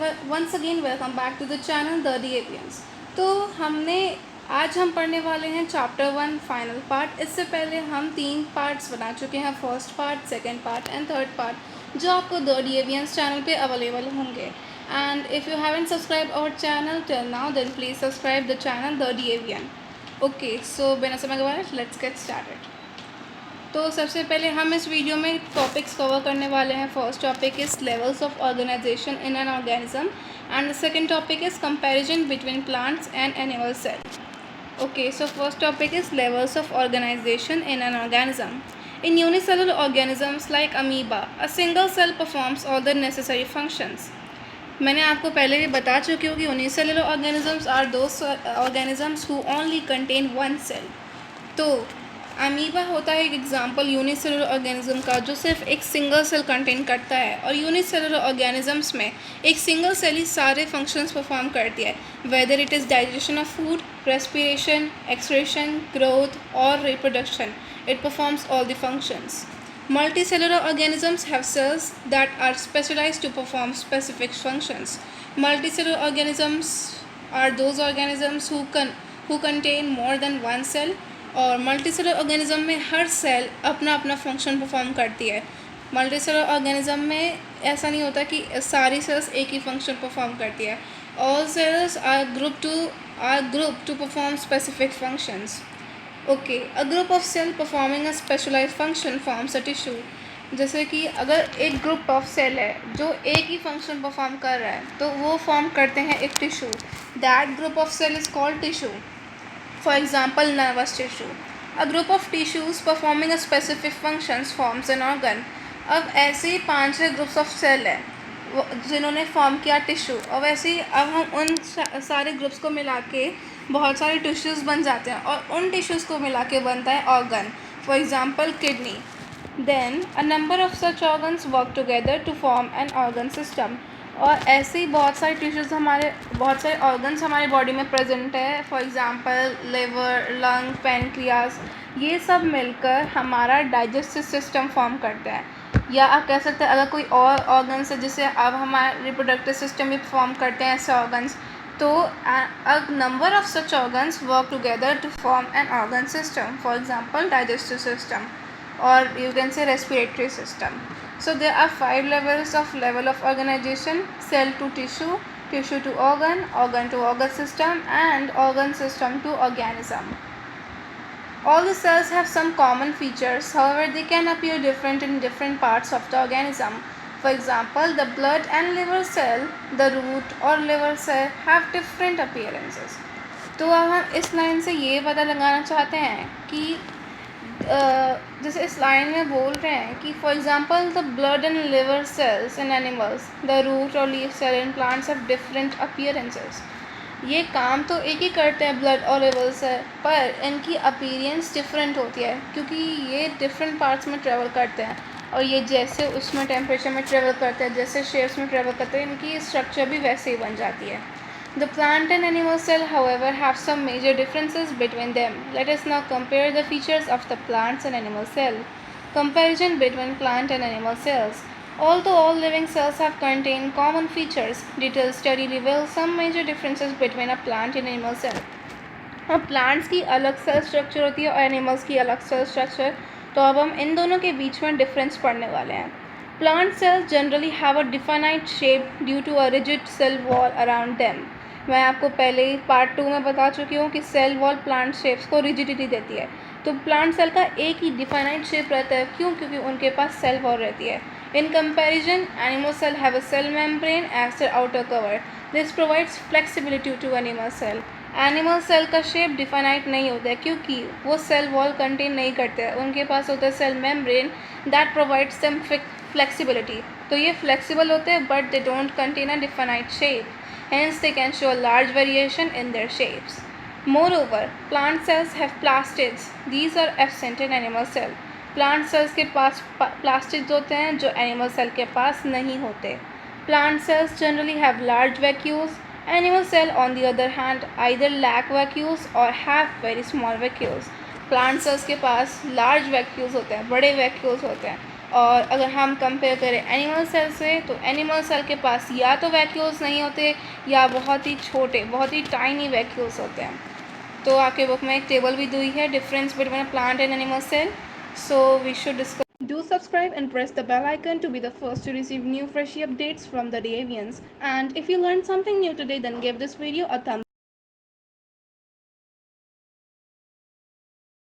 Once again welcome back to the channel the DAVians. तो आज हम पढ़ने वाले हैं चैप्टर 1 फाइनल पार्ट। इससे पहले हम 3 पार्ट्स बना चुके हैं, first part, second part and third part, जो आपको द डीएवियंस चैनल पे अवेलेबल होंगे। And if you haven't subscribe our channel till now then please subscribe the channel the DAVian. Okay, so बिना समय गवाए लेट्स गेट स्टार्टेड। तो सबसे पहले हम इस वीडियो में टॉपिक्स कवर करने वाले हैं। First topic is levels of organisation in an organism and the second topic is comparison between plants and animal cell. Okay, so first topic is levels of organization in an organism. In unicellular organisms like amoeba, a single cell performs all the necessary functions. मैंने आपको पहले भी बता चुकी हूँ कि unicellular organisms are those organisms who only contain one cell. तो amoeba होता है एक एग्जाम्पल यूनिसेलुलर ऑर्गेनिज्म का जो सिर्फ एक सिंगल सेल कंटेन करता है, और यूनिसेलुलर ऑर्गेनिजम्स में एक सिंगल सेल ही सारे फंक्शंस परफॉर्म करती है, whether it is digestion of food, respiration, excretion, growth और reproduction. It performs all the functions. Multicellular organisms have cells that are specialized to perform specific functions. Multicellular organisms are those organisms who contain more than one cell. और multicellular organism में हर cell अपना अपना function perform करती है. Multicellular organism में ऐसा नहीं होता कि सारी सेल्स एक ही फंक्शन परफॉर्म करती है. All cells are group to perform specific functions. Okay, a group of cell performing a specialise function forms a tissue. जैसे कि अगर एक ग्रुप ऑफ सेल है जो एक ही फंक्शन परफॉर्म कर रहा है तो वो फॉर्म करते हैं एक tissue. That group of cell is called tissue. For example, nervous tissue. A group of tissues performing a specific functions forms an organ. अब ऐसे ही 5-6 ग्रुप्स ऑफ सेल है जिन्होंने फॉर्म किया टिश्यू, और वैसे ही अब हम उन सारे ग्रुप्स को मिला के बहुत सारे टिश्यूज़ बन जाते हैं, और उन टिश्यूज़ को मिला के बनता है organ. For example kidney. Then a number of such organs work together to form an organ system. और ऐसे ही बहुत सारे टिश्यूज़ बहुत सारे ऑर्गन्स हमारी बॉडी में प्रेजेंट है. For example liver, lung, pancreas, ये सब मिलकर हमारा डाइजेस्टिव सिस्टम फॉर्म करते हैं. या आप कह सकते हैं अगर कोई और ऑर्गन्स है जिसे अब हमारा रिप्रोडक्टिव सिस्टम भी फॉर्म करते हैं ऐसे ऑर्गन्स, तो a number of such organs work together to form an organ system. For example digestive system, or you can say respiratory system. So there are 5 levels of organization: cell to tissue, tissue to organ, organ to organ system, and organ system to organism. All the cells have some common features, however they can appear different in different parts of the organism. For example, the blood and liver cell, the root or liver cell have different appearances. तो अब हम इस line से ये पता लगाना चाहते हैं कि जैसे इस लाइन में बोल रहे हैं कि for example the blood and liver cells in animals, the root और leaf cell in plants have different appearances. ये काम तो एक ही करते हैं ब्लड और लिवर से, पर इनकी अपीयरेंस डिफरेंट होती है क्योंकि ये डिफरेंट पार्ट्स में ट्रेवल करते हैं, और ये जैसे उसमें टेम्परेचर में ट्रेवल करते हैं, जैसे शेप्स में ट्रेवल करते हैं, इनकी स्ट्रक्चर भी वैसे ही बन जाती है. The plant and animal cell, however, have some major differences between them. Let us now compare the features of the plants and animal cell. Comparison between plant and animal cells. Although all living cells have contained common features, detailed study reveals some major differences between a plant and animal cell. अब plants की अलग cell structure होती है और animals की अलग cell structure, तो अब हम इन दोनों के बीच में डिफरेंस पढ़ने वाले हैं. Plant cells generally have a definite shape due to a rigid cell wall around them. मैं आपको पहले ही पार्ट 2 में बता चुकी हूँ कि सेल वॉल प्लांट शेप्स को रिजिडिटी देती है. तो प्लांट सेल का एक ही डिफाइनाइट शेप रहता है. क्यों? क्योंकि उनके पास सेल वॉल रहती है. In comparison animal cell have a cell membrane as their outer cover. This provides flexibility to animal cell. Animal cell का शेप डिफाइनाइट नहीं होता है क्योंकि वो सेल वॉल कंटेन नहीं करते हैं. उनके पास होता है cell membrane that provides them flexibility. तो ये फ्लेक्सिबल होते हैं but they don't contain a definite shape. Hence, they can show a large variation in their shapes. Moreover, plant cells have plastids. These are absent in animal cell. Plant cells के पास plastids होते हैं जो animal cell के पास नहीं होते. Plant cells generally have large vacuoles. Animal cell, on the other hand, either lack vacuoles or have very small vacuoles. Plant cells के पास large vacuoles होते हैं, बड़े vacuoles होते हैं, और अगर हम कंपेयर करें एनिमल सेल से, तो एनिमल सेल के पास या तो वैक्यूल्स नहीं होते या बहुत ही छोटे, बहुत ही टाइनी वैक्यूल्स होते हैं। तो आपके बुक में एक टेबल भी दी है, difference between a plant and animal cell. So we should discuss. Do subscribe and press the bell icon to be the first to receive new freshy updates from the Avians. And if you learned something new today, then give this video a thumbs up.